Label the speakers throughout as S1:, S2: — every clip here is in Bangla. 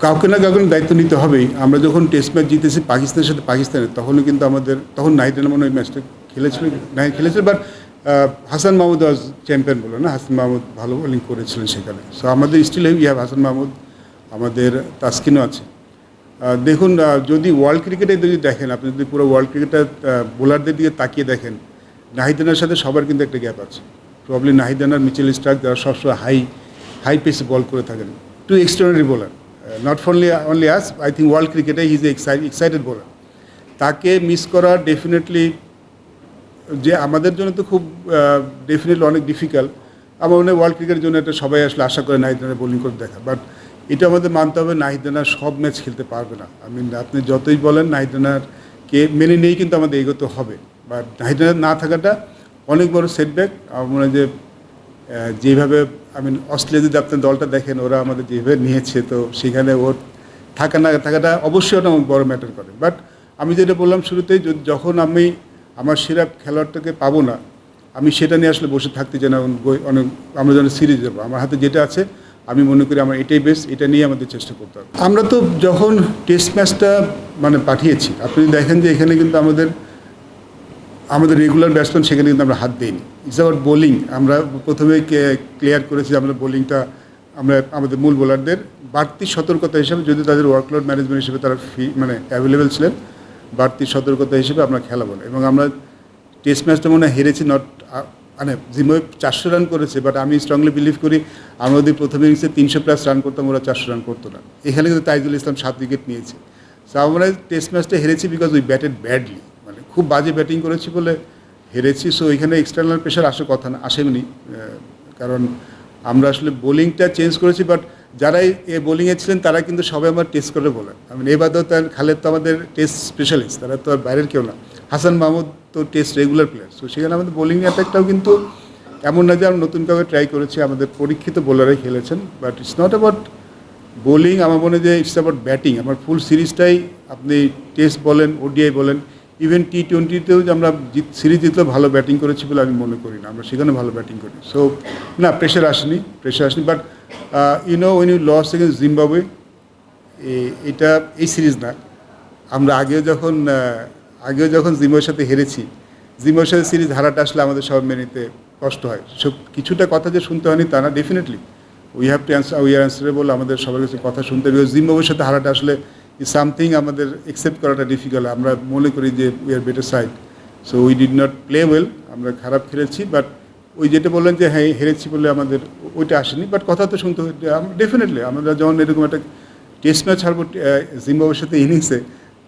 S1: কাউকে না কাউকে দায়িত্ব নিতে হবেই। আমরা যখন টেস্ট ম্যাচ জিতেছি পাকিস্তানের সাথে পাকিস্তানের, তখনও কিন্তু আমাদের তখন নাহিদ রানা মনে হয় ম্যাচটা খেলেছিল, খেলেছিল, but Hasan Mahmud was champion বলে না, হাসান মাহমুদ ভালো বোলিং করেছিলেন সেখানে। সো আমাদের still we have Hasan Mahmud, আমাদের তাসকিনও আছে। দেখুন, যদি ওয়ার্ল্ড ক্রিকেটে যদি দেখেন, আপনি যদি পুরো ওয়ার্ল্ড ক্রিকেটের বোলারদের দিকে তাকিয়ে দেখেন, নাহিদ রানার সাথে সবার কিন্তু একটা গ্যাপ আছে। প্রবলি নাহিদ রানার, মিচেল স্টার্ক, যারা সবসময় হাই পেসে বল করে থাকেন, two extraordinary bowler. Not only us, I think world ক্রিকেটে হি ইজ এক্সাইটেড বোলার। তাকে মিস করা ডেফিনেটলি যে আমাদের জন্য তো খুব ডেফিনেটলি অনেক ডিফিকাল্ট। আমার মনে হয় ওয়ার্ল্ড ক্রিকেটের জন্য এটা সবাই আসলে আশা করে নাহিদ রানা বোলিং করে দেখা, বাট এটা আমাদের মানতে হবে নাহিদ রানা সব ম্যাচ খেলতে পারবে না। আপনি যতই বলেন নাহিদ রানারকে মেনে নিয়েই কিন্তু আমাদের এগোতে হবে, বাট নাহিদ রানা না থাকাটা অনেক বড় সেটব্যাক। আমার মনে হয় যে যেভাবে অস্ট্রেলিয়া যদি আপনার দলটা দেখেন, ওরা আমাদের যেভাবে নিয়েছে, তো সেখানে ওর থাকা না থাকাটা অবশ্যই ওটা অনেক বড় ম্যাটার করে। বাট আমি যেটা বললাম শুরুতেই, যখন আমি আমার সেরা খেলোয়াড়টাকে পাবো না, আমি সেটা নিয়ে আসলে বসে থাকতে চাই না। অনেক আমরা যেন সিরিজ যাবো, আমার হাতে যেটা আছে আমি মনে করি আমার এটাই বেস্ট, এটা নিয়ে আমাদের চেষ্টা করতে হবে। আমরা তো যখন টেস্ট ম্যাচটা পাঠিয়েছি, আপনি দেখেন যে এখানে কিন্তু আমাদের রেগুলার ব্যাটসম্যান সেখানে কিন্তু আমরা হাত দিইনি। ইটস আবার বোলিং। আমরা প্রথমে ক্লিয়ার করেছি যে আমরা বোলিংটা আমাদের মূল বোলারদের বাড়তি সতর্কতা হিসেবে, যদি তাদের ওয়ার্কলোড ম্যানেজমেন্ট হিসেবে তারা অ্যাভেলেবেল ছিলেন, বাড়তি সতর্কতা হিসেবে আমরা খেলা বলে। এবং আমরা টেস্ট ম্যাচটা মনে হয় হেরেছি, জিম্বাবুয়ে 400 রান করেছে, বাট আমি স্ট্রংলি বিলিভ করি আমরা যদি প্রথম ইনিংসে 300+ রান করতাম, ওরা 400 রান করতো না। এখানে কিন্তু তাইজুল ইসলাম 7 উইকেট নিয়েছে। সো আমরা টেস্ট ম্যাচটা হেরেছি বিকজ উই ব্যাটেড ব্যাডলি, খুব বাজে ব্যাটিং করেছি বলে হেরেছি। সো এখানে এক্সটার্নাল প্রেশার আসার কথা না, আসেনি, কারণ আমরা আসলে বোলিংটা চেঞ্জ করেছি। বাট যারাই বোলিংয়ে ছিলেন তারা কিন্তু সবাই আমার টেস্ট করে বলেন। এবারও তার খালেদ তো আমাদের টেস্ট স্পেশালিস্ট, তারা তো আর বাইরের কেউ না। হাসান মাহমুদ তো টেস্ট রেগুলার প্লেয়ার। সো সেখানে আমাদের বোলিং অ্যাটাকটাও কিন্তু এমন না যে আমরা নতুন কাউকে ট্রাই করেছি, আমাদের পরীক্ষিত বোলারাই খেলেছেন। But it's not about bowling, আমার মনে হয় যে ইটস অ্যাবাউট ব্যাটিং। আমার ফুল সিরিজটাই, আপনি টেস্ট বলেন, ওডিআই বলেন, ইভেন T20তেও যে আমরা সিরিজ জিতলেও ভালো ব্যাটিং করেছি বলে আমি মনে করি না। আমরা সেখানে ভালো ব্যাটিং করি। সো না, প্রেশার আসেনি। But when you loss against Zimbabwe, এটা এই সিরিজ না, আমরা আগেও যখন জিম্বাবুয়ের সাথে হেরেছি, জিম্বাবুয়ের সাথে সিরিজ হারাটা আসলে আমাদের সব মেনে নিতে কষ্ট হয়। সব কিছুটা কথা যে শুনতে হয়নি তা না, ডেফিনেটলি উই আর অ্যান্সারেবল, আমাদের সবার কাছে কথা শুনতে হবে। জিম্বাবুয়ের সাথে হারাটা আসলে সামথিং আমাদের অ্যাকসেপ্ট করাটা ডিফিকাল্ট। আমরা মনে করি যে we are better side, so we did not play well, আমরা খারাপ খেলেছি। বাট ওই যেটা বললেন যে হ্যাঁ হেরেছি বলে আমাদের ওইটা আসেনি, বাট কথা তো শুনতে হয় ডেফিনেটলি। আমরা যখন এরকম একটা টেস্ট ম্যাচ হারবো জিম্বাবুয়ের সাথে ইনিংসে,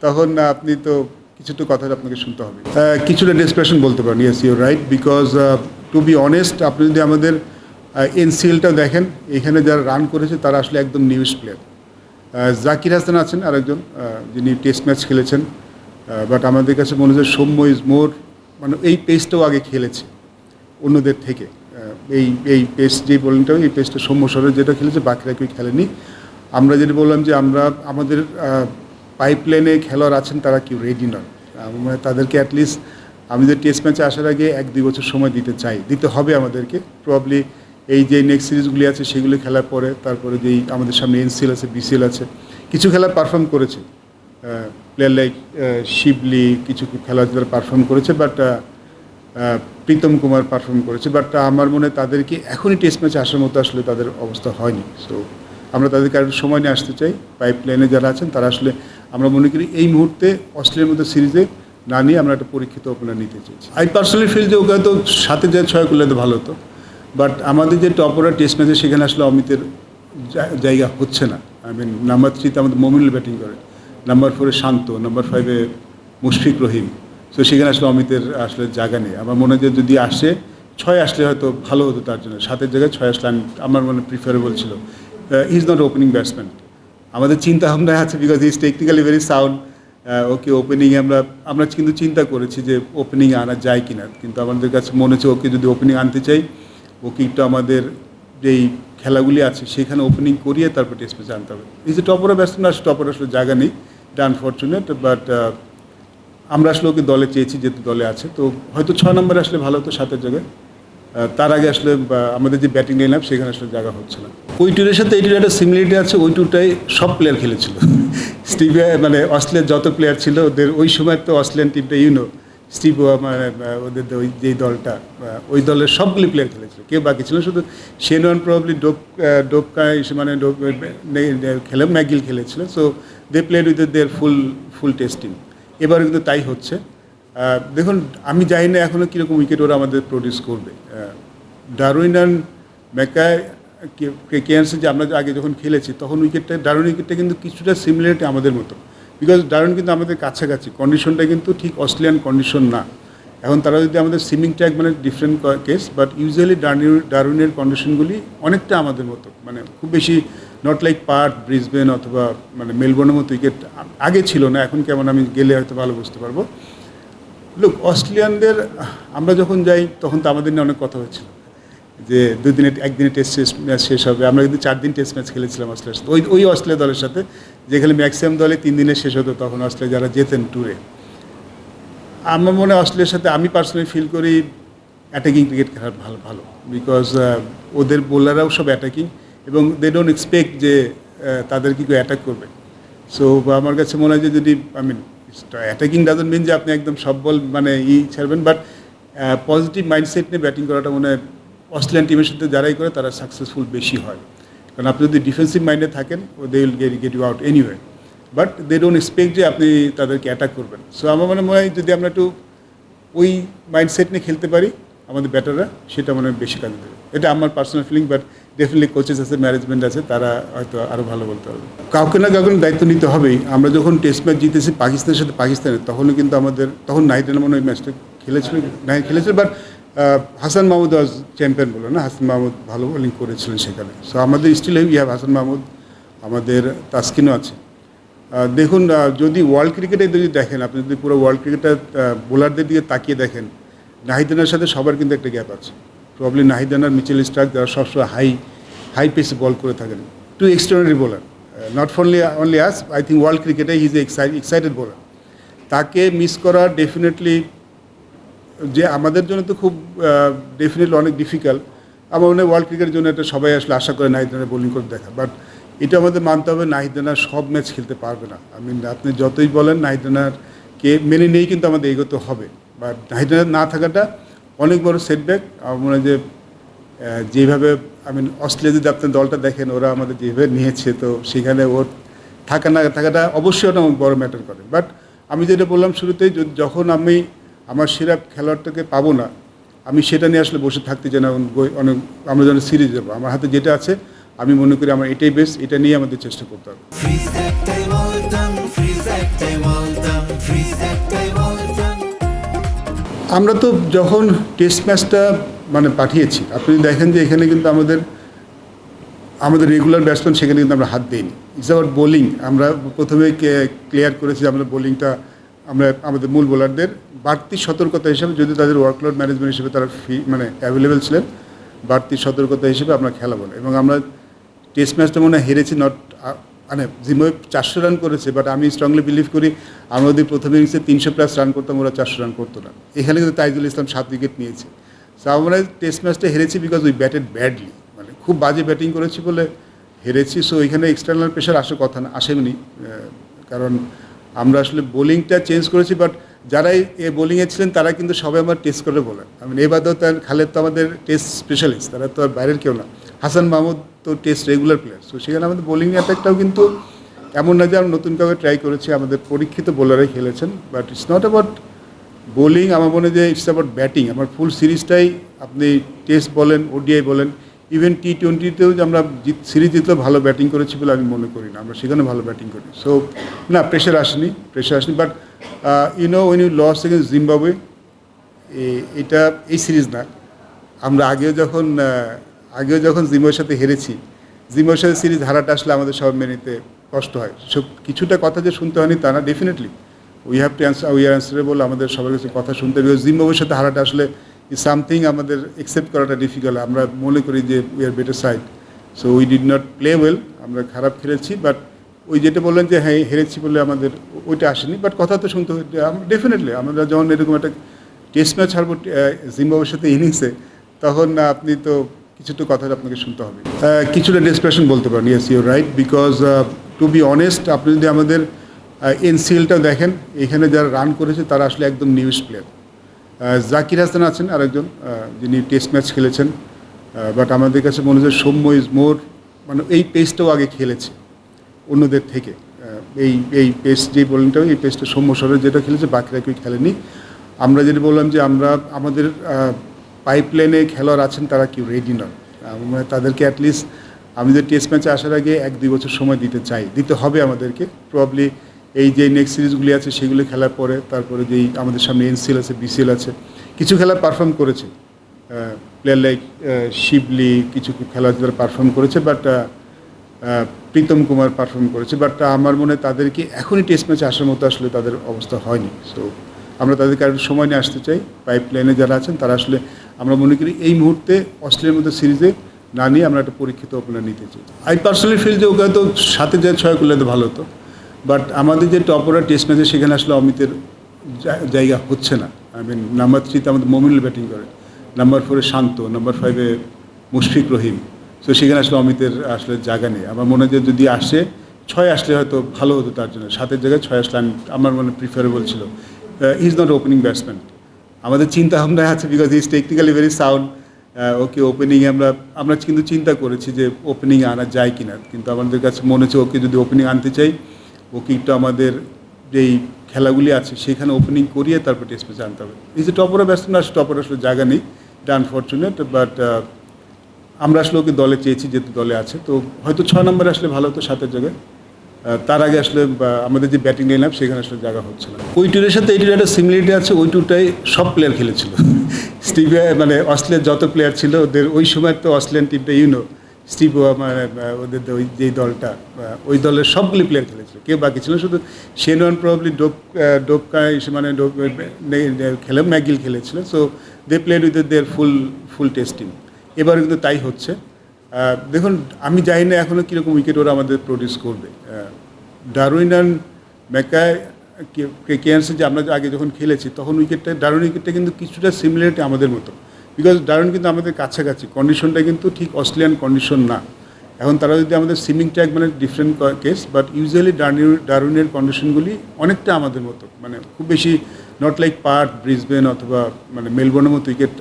S1: তখন আপনি তো কিছুটা কথা আপনাকে শুনতে হবে, কিছুটা ডেসপ্রেশন বলতে পারেন। Yes, you're right, because to be honest, আপনি যদি আমাদের NCLটাও দেখেন, এখানে যারা রান করেছে তারা আসলে একদম নিউজ প্লেয়ার। জাকির হাসান আছেন আরেকজন, যিনি টেস্ট ম্যাচ খেলেছেন, বাট আমাদের কাছে মনে হচ্ছে সৌম্য ইজ মোর, এই পেসটাও আগে খেলেছে অন্যদের থেকে। এই পেস যে বোলিংটাও, এই পেসটা সৌম্য সরের যেটা খেলেছে, বাকিরা কেউ খেলেনি। আমরা যেটা বললাম যে আমাদের পাইপলাইনে খেলোয়াড় আছেন, তারা কেউ রেডি নয়। তাদেরকে অ্যাটলিস্ট আমাদের টেস্ট ম্যাচে আসার আগে 1-2 বছর সময় দিতে হবে আমাদেরকে। প্রবলি এই যে নেক্সট সিরিজগুলি আছে সেগুলি খেলার পরে, তারপরে যেই আমাদের সামনে NCL আছে, BCL আছে, কিছু খেলা পারফর্ম করেছে, প্লেয়ার লাইক শিবলি, কিছু খেলা তারা পারফর্ম করেছে, বাট প্রীতম কুমার পারফর্ম করেছে। বাট আমার মনে হয় তাদেরকে এখনই টেস্ট ম্যাচে আসার মতো আসলে তাদের অবস্থা হয়নি। সো আমরা তাদেরকে আরেকটু সময় নিয়ে আসতে চাই। পাইপলাইনে যারা আছেন তারা আসলে, আমরা মনে করি এই মুহূর্তে অস্ট্রেলিয়ার মতো সিরিজে না নিয়ে আমরা একটা পরীক্ষিত ওপেনার নিতে চাইছি। আই পার্সোনালি ফিল যে ওকে হয়তো 7-এ 6 করলে তো ভালো হতো, বাট আমাদের যে টপ অর্ডার টেস্ট ম্যাচে সেখানে আসলে অমিতের জায়গা হচ্ছে না। নাম্বার 3-তে আমাদের মমিনুল ব্যাটিং করে, নাম্বার 4-এ শান্ত, নাম্বার 5-এ মুশফিক রহিম। সো সেখানে আসলে অমিতের আসলে জায়গা নেই। আমার মনে হয় যে যদি আসে 6 আসলে হয়তো ভালো হতো তার জন্য। 7-এর জায়গায় 6 আসলে আমার মনে প্রিফারেবল ছিল। He is not opening batsman. আমাদের চিন্তা ভাবনায় আছে, because he is technically very sound. ওকে ওপেনিংয়ে আমরা কিন্তু চিন্তা করেছি যে ওপেনিংয়ে আনা যায় কিনা, কিন্তু আমাদের কাছে মনে হচ্ছে ওকে যদি ওপেনিং আনতে চাই, ওকে একটু আমাদের যেই খেলাগুলি আছে সেখানে ওপেনিং করিয়ে তারপর টেস্ট ম্যাচে আনতে হবে। এই যে টপ অর্ডার ব্যাটসম্যান আসলে টপ অর্ডার আসলে জায়গা নেই, এটা আনফর্চুনেট। বাট আমরা আসলে ওকে দলে চেয়েছি, যেহেতু দলে আছে, তো হয়তো 6 নম্বরে আসলে ভালো হতো 7-এর জায়গায়। তার আগে আসলে আমাদের যে ব্যাটিং লাইন আপ সেখানে আসলে জায়গা হচ্ছে না। ওই ট্যুরের সাথে এই ট্যুরের একটা সিমিলারিটি আছে, ওই ট্যুরটাই সব প্লেয়ার খেলেছিল। স্টিভে মানে অস্ট্রেলিয়ার যত প্লেয়ার ছিল ওদের ওই সময় তো অস্ট্রেলিয়ান টিমটা স্টিভ মানে ওদের ওই যেই দলটা ওই দলের সবগুলি প্লেয়ার খেলেছিল, কেউ বাকি ছিল শুধু শেনওয়ান প্রবলি ডোপকায় মানে খেলে ম্যাগিল খেলেছিল। So they played with their full test team. এবারে কিন্তু তাই হচ্ছে। দেখুন আমি জানি না এখনও কীরকম উইকেট ওরা আমাদের প্রডিউস করবে। ডারউইন অ্যান্ড ম্যাকাই কেয়ার্সে যে আমরা আগে যখন খেলেছি তখন ডারউইন উইকেটটা কিন্তু কিছুটা সিমিলারিটি আমাদের মতো, বিকজ ডারউইন কিন্তু আমাদের কাছাকাছি, কন্ডিশনটা কিন্তু ঠিক অস্ট্রেলিয়ান কন্ডিশন না। এখন তারা যদি আমাদের সিমিং ট্যাগ মানে ডিফারেন্ট কেস, বাট ইউজুয়ালি ডারউইনের কন্ডিশনগুলি অনেকটা আমাদের মতো, মানে খুব বেশি নট লাইক পার্থ, ব্রিসবেন অথবা মানে মেলবোর্নের মতো উইকেট আগে ছিল না, এখন কেমন আমি গেলে হয়তো ভালো বুঝতে পারবো। লোক অস্ট্রেলিয়ানদের আমরা যখন যাই তখন তো আমাদের নিয়ে অনেক কথা হয়েছিল যে একদিনে টেস্ট ম্যাচ শেষ হবে। আমরা কিন্তু 4 দিন টেস্ট ম্যাচ খেলেছিলাম অস্ট্রেলিয়ার সাথে, ওই অস্ট্রেলিয়া দলের সাথে, যেখানে ম্যাক্সিমাম দলে 3 দিনে শেষ হতো। তখন অস্ট্রেলিয়া যারা যেতেন ট্যুরে, আমার মনে হয় অস্ট্রেলিয়ার সাথে আমি পার্সোনালি ফিল করি অ্যাটাকিং ক্রিকেট খেলা ভালো, বিকজ ওদের বোলাররাও সব অ্যাটাকিং এবং দে ডোন্ট এক্সপেক্ট যে তাদের কি কেউ অ্যাটাক করবে। সো আমার কাছে মনে হয় যে যদি অ্যাটাকিং ডাজন্ট মিন যে আপনি একদম সব বল মানে ছাড়বেন, বাট পজিটিভ মাইন্ডসেট নিয়ে ব্যাটিং করাটা মনে হয় অস্ট্রেলিয়ান টিমের সাথে যারাই করে তারা সাকসেসফুল বেশি হয়। কারণ আপনি যদি ডিফেন্সিভ মাইন্ডে থাকেন they will get you out anyway, but they don't expect যে আপনি তাদেরকে অ্যাটাক করবেন। সো আমার মনে হয় যদি আমরা একটু ওই মাইন্ডসেট নিয়ে খেলতে পারি আমাদের ব্যাটাররা, সেটা মনে হয় বেশি কাজে দেবে। এটা আমার personal feeling, but definitely coaches আছে, ম্যানেজমেন্ট আছে, তারা হয়তো আরও ভালো বলতে হবে। কাউকে না কাউকে দায়িত্ব নিতে হবেই। আমরা যখন টেস্ট ম্যাচ জিতেছি পাকিস্তানের সাথে, তখনও কিন্তু তখন নাহিদ রানা মনে হয় ম্যাচটা খেলেছিল, but Hasan Mahmud was champion বলো না, হাসান মাহমুদ ভালো বোলিং করেছিলেন সেখানে। সো আমাদের স্টিল হ্যাভ হাসান মাহমুদ, আমাদের তাসকিনও আছে। দেখুন যদি ওয়ার্ল্ড ক্রিকেটে যদি দেখেন, আপনি যদি পুরো ওয়ার্ল্ড ক্রিকেটটা বোলারদের দিকে তাকিয়ে দেখেন, নাহিদ রানার সাথে সবার কিন্তু একটা গ্যাপ আছে। প্রবলি নাহিদ রানার, মিচেল স্টার্ক, যারা সবসময় হাই পেসে বল করে থাকেন, two extraordinary bowler, not only us, I think world ক্রিকেটে হি ইজ এক্সাইটেড বোলার। তাকে মিস করা ডেফিনেটলি যে আমাদের জন্য তো খুব ডেফিনেটলি অনেক ডিফিকাল্ট। আমার মনে হয় ওয়ার্ল্ড ক্রিকেটের জন্য এটা সবাই আসলে আশা করে নাহিদ রানা বোলিং করে দেখা, বাট এটা আমাদের মানতে হবে নাহিদ রানা সব ম্যাচ খেলতে পারবে না। আপনি যতই বলেন নাহিদ রানাকে মেনে নিয়েই কিন্তু আমাদের এগোতে হবে, বাট নাহিদ রানা না থাকাটা অনেক বড় সেটব্যাক। আমার মনে হয় যে যেভাবে অস্ট্রেলিয়া যদি আপনার দলটা দেখেন, ওরা আমাদের যেভাবে নিয়েছে, তো সেখানে ওর থাকাটা অবশ্যই একটা বড় ম্যাটার করে। বাট আমি যেটা বললাম শুরুতেই, যখন আমি আমার সেরা খেলোয়াড়টাকে পাবো না, আমি সেটা নিয়ে আসলে বসে থাকতে চাই না। অনেক আমরা যেন সিরিজ যাবো, আমার হাতে যেটা আছে আমি মনে করি আমার এটাই বেস্ট, এটা নিয়ে আমাদের চেষ্টা করতে হবে। আমরা তো যখন টেস্ট ম্যাচটা মানে পাঠিয়েছি, আপনি দেখেন যে এখানে কিন্তু আমাদের রেগুলার ব্যাটসম্যান সেখানে কিন্তু আমরা হাত দিইনি। ইটস আবার বোলিং। আমরা প্রথমে ক্লিয়ার করেছি আমরা বোলিংটা আমাদের মূল বোলারদের বাড়তি সতর্কতা হিসেবে, যদি তাদের ওয়ার্কলোড ম্যানেজমেন্ট হিসেবে তারা মানে অ্যাভেলেবেল ছিলেন, বাড়তি সতর্কতা হিসেবে আমরা খেলা বলে। এবং আমরা টেস্ট ম্যাচটা মনে হয় হেরেছি, মানে জিম্বাবুয়ে 400 রান করেছে, বাট আমি স্ট্রংলি বিলিভ করি আমরা যদি প্রথম ইনিংসে 300+ রান করতাম, ওরা 400 রান করতো না। এখানে কিন্তু তাইজুল ইসলাম 7 উইকেট নিয়েছে। সো আমরা টেস্ট ম্যাচটা হেরেছি বিকজ উই ব্যাটেড ব্যাডলি, মানে খুব বাজে ব্যাটিং করেছি বলে হেরেছি। সো এখানে এক্সটার্নাল প্রেশার আসার কথা না, আসেনি, কারণ আমরা আসলে বোলিংটা চেঞ্জ করেছি। বাট যারাই বোলিংয়ে ছিলেন তারা কিন্তু সবাই আমার টেস্ট করে বলেন। এবারেও তার খালেদ তো আমাদের টেস্ট স্পেশালিস্ট, তারা তো আর বাইরের কেউ না। হাসান মাহমুদ তো টেস্ট রেগুলার প্লেয়ার। সো সেখানে আমাদের বোলিং অ্যাটাকটাও কিন্তু এমন না যে আমরা নতুন কাউকে ট্রাই করেছি, আমাদের পরীক্ষিত বোলারাই খেলেছেন। But it's not about bowling, আমার মনে হয় যে ইটস অ্যাবাউট ব্যাটিং। আমার ফুল সিরিজটাই, আপনি টেস্ট বলেন, ওডিআই বলেন, ইভেন T20তেও যে আমরা সিরিজ জিতলেও ভালো ব্যাটিং করেছি বলে আমি মনে করি না, আমরা সেখানে ভালো ব্যাটিং করি। সো না, প্রেশার আসেনি। But when you loss against Zimbabwe, এটা এই সিরিজ না, আমরা আগেও যখন জিম্বাবুয়ের সাথে হেরেছি, জিম্বাবুয়ের সাথে সিরিজ হারাটা আসলে আমাদের সব মেনে নিতে কষ্ট হয়। সব কিছুটা কথা যে শুনতে হয়নি তা না, ডেফিনেটলি উই আর অ্যান্সারেবল, আমাদের সবার কাছে কথা শুনতে হবে। জিম্বাবুয়ের সাথে হারাটা আসলে সামথিং আমাদের অ্যাকসেপ্ট করাটা ডিফিকাল্ট। আমরা মনে করি যে we are better side, so we did not play well, আমরা খারাপ খেলেছি। বাট ওই যেটা বললেন যে হ্যাঁ হেরেছি বলে আমাদের ওইটা আসেনি, বাট কথা তো শুনতে ডেফিনেটলি আমরা যখন এরকম একটা টেস্ট ম্যাচ হারবো জিম্বাবুয়ের সাথে ইনিংসে, তখন আপনি তো কিছুটা কথা আপনাকে শুনতে হবে। কিছুটা ডেসপারেশন বলতে পারেন, yes you're right, because to be honest আপনি যদি আমাদের এনসিএলটা দেখেন, এখানে যারা রান করেছে তারা আসলে একদম নিউজ প্লেয়ার। জাকির হাসান আছেন আরেকজন, যিনি টেস্ট ম্যাচ খেলেছেন, বাট আমাদের কাছে মনে হয় সৌম্য ইজ মোর, মানে এই পেসটাও আগে খেলেছে অন্যদের থেকে। এই পেস যে বোলিংটা, এই পেসটা সৌম্য সরের যেটা খেলেছে, বাকিরা কেউ খেলেনি। আমরা যেটা বললাম যে আমাদের পাইপলাইনে খেলোয়াড় আছেন, তারা কেউ রেডি নয়। মানে তাদেরকে অ্যাটলিস্ট আমাদের টেস্ট ম্যাচে আসার আগে 1-2 বছর সময় দিতে হবে আমাদেরকে। প্রবাবলি এই যে নেক্সট সিরিজগুলি আছে সেগুলো খেলার পরে, তারপরে যেই আমাদের সামনে এনসিএল আছে, বিসিএল আছে, কিছু খেলা পারফর্ম করেছে প্লেয়ার লাইক শিবলি, কিছু খেলোয়াড় যারা পারফর্ম করেছে, বাট প্রীতম কুমার পারফর্ম করেছে, বাট আমার মনে হয় তাদেরকে এখনই টেস্ট ম্যাচে আসার মতো আসলে তাদের অবস্থা হয়নি। সো আমরা তাদেরকে আরও সময় নিয়ে আসতে চাই। পাইপলাইনে যারা আছেন তারা আসলে, আমরা মনে করি এই মুহূর্তে অস্ট্রেলিয়ার মতো সিরিজে না নিয়ে আমরা একটা পরীক্ষিত ওপেনার নিতে চাই। আই পার্সোনালি ফিল যে ওকে হয়তো 7-এ যায় 6 করলে তো ভালো হতো, বাট আমাদের যে টপ অর্ডার টেস্ট ম্যাচে সেখানে আসলে অমিতের জায়গা হচ্ছে না। নাম্বার 3-তে আমাদের মমিনুল ব্যাটিং করে, নাম্বার 4-এ শান্ত, নাম্বার 5-এ মুশফিক রহিম। সো সেখানে আসলে অমিতের আসলে জায়গা নেই। আমার মনে হয় যে যদি আসে 6 আসলে হয়তো ভালো হতো তার জন্য। 7-এর জায়গায় 6 আসলে আমার মনে প্রিফারেবল ছিল। He is not opening batsman. আমাদের চিন্তা ভাবনায় আছে, because he is technically very sound. ওকে ওপেনিংয়ে আমরা কিন্তু চিন্তা করেছি যে ওপেনিংয়ে আনা যায় কিনা, কিন্তু আমাদের কাছে মনে হচ্ছে ওকে যদি ওপেনিং আনতে চাই, ওকে একটু আমাদের যেই খেলাগুলি আছে সেখানে ওপেনিং করিয়ে তারপর টেস্ট ম্যাচে আনতে হবে। এই যে টপ অর্ডার ব্যাটসম্যান আসলে টপ অর্ডার আসলে জায়গা নেই, এটা আনফর্চুনেট। বাট আমরা আসলে ওকে দলে চেয়েছি, যেহেতু দলে আছে, তো হয়তো 6 নম্বরে আসলে ভালো হতো 7-এর জায়গায়। তার আগে আসলে আমাদের যে ব্যাটিং লাইন আপ সেখানে আসলে জায়গা হচ্ছে না। ওই ট্যুরের সাথে এই ট্যুরে একটা সিমিলারিটি আছে, ওই ট্যুরটাই সব প্লেয়ার খেলেছিল। মানে অস্ট্রেলিয়ার যত প্লেয়ার ছিল ওদের ওই সময়, তো অস্ট্রেলিয়ান টিমটা স্টিভ মানে ওদের ওই যেই দলটা, ওই দলের সবগুলি প্লেয়ার খেলেছিল, কেউ বাকি ছিল শুধু শেনওয়ান প্রবলি ডোপকায় মানে খেলে ম্যাগিল খেলেছিল। So they played with their full test team. এবারে কিন্তু তাই হচ্ছে। দেখুন, আমি জানি না এখনও কীরকম উইকেট ওরা আমাদের প্রডিউস করবে। ডারউইন অ্যান্ড ম্যাকায় কেয়ার্সে যে আমরা আগে যখন খেলেছি, তখন ডারউইন উইকেটটা কিন্তু কিছুটা সিমিলারিটি আমাদের মতো, বিকজ ডারউইন কিন্তু আমাদের কাছাকাছি, কন্ডিশনটা কিন্তু ঠিক অস্ট্রেলিয়ান কন্ডিশন না। এখন তারা যদি আমাদের সুইমিং ট্র্যাক মানে ডিফারেন্ট কেস, বাট ইউজুয়ালি ডারউইনের কন্ডিশনগুলি অনেকটা আমাদের মতো, মানে খুব বেশি নট লাইক পার্থ, ব্রিসবেন অথবা মানে মেলবোর্নের মতো উইকেট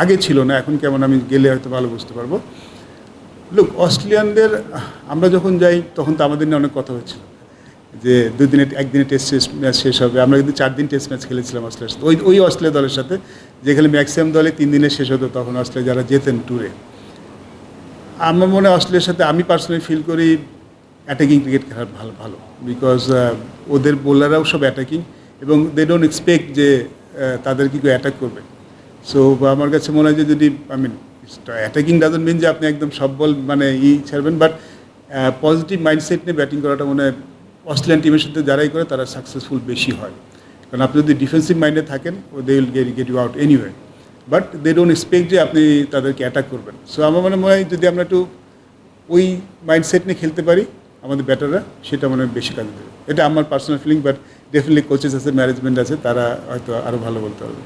S1: আগে ছিল না। এখন কেমন আমি গেলে হয়তো ভালো বুঝতে পারবো। লোক অস্ট্রেলিয়ানদের আমরা যখন যাই তখন তো আমাদের নিয়ে অনেক কথা হচ্ছিল যে একদিনে টেস্ট ম্যাচ শেষ হবে। আমরা কিন্তু 4 দিন টেস্ট ম্যাচ খেলেছিলাম অস্ট্রেলিয়ার সাথে, ওই অস্ট্রেলিয়া দলের সাথে, যেখানে ম্যাক্সিমাম দলে 3 দিনে শেষ হতো। তখন অস্ট্রেলিয়া যারা যেতেন ট্যুরে, আমার মনে হয় অস্ট্রেলিয়ার সাথে আমি পার্সোনালি ফিল করি অ্যাটাকিং ক্রিকেট খেলার ভালো, বিকজ ওদের বোলাররাও সব অ্যাটাকিং, এবং দে ডোন্ট এক্সপেক্ট যে তাদের কি কেউ অ্যাটাক করবে। সো আমার কাছে মনে হয় যে যদি অ্যাটাকিং ডাজন্ট মিন যে আপনি একদম সব বল মানে ছাড়বেন, বাট পজিটিভ মাইন্ডসেট নিয়ে ব্যাটিং করাটা মনে হয় অস্ট্রেলিয়ান টিমের সাথে যারাই করে তারা সাকসেসফুল বেশি হয়। কারণ আপনি যদি ডিফেন্সিভ মাইন্ডে থাকেন, they will get you out anyway, but they don't expect যে আপনি তাদেরকে অ্যাটাক করবেন। সো আমার মনে হয় যদি আমরা একটু ওই মাইন্ডসেট নিয়ে খেলতে পারি আমাদের ব্যাটাররা, সেটা মনে হয় বেশি কাজে দেবে। এটা আমার personal feeling, but definitely coaches আছে, ম্যানেজমেন্ট আছে, তারা হয়তো আরও ভালো বলতে পারবে।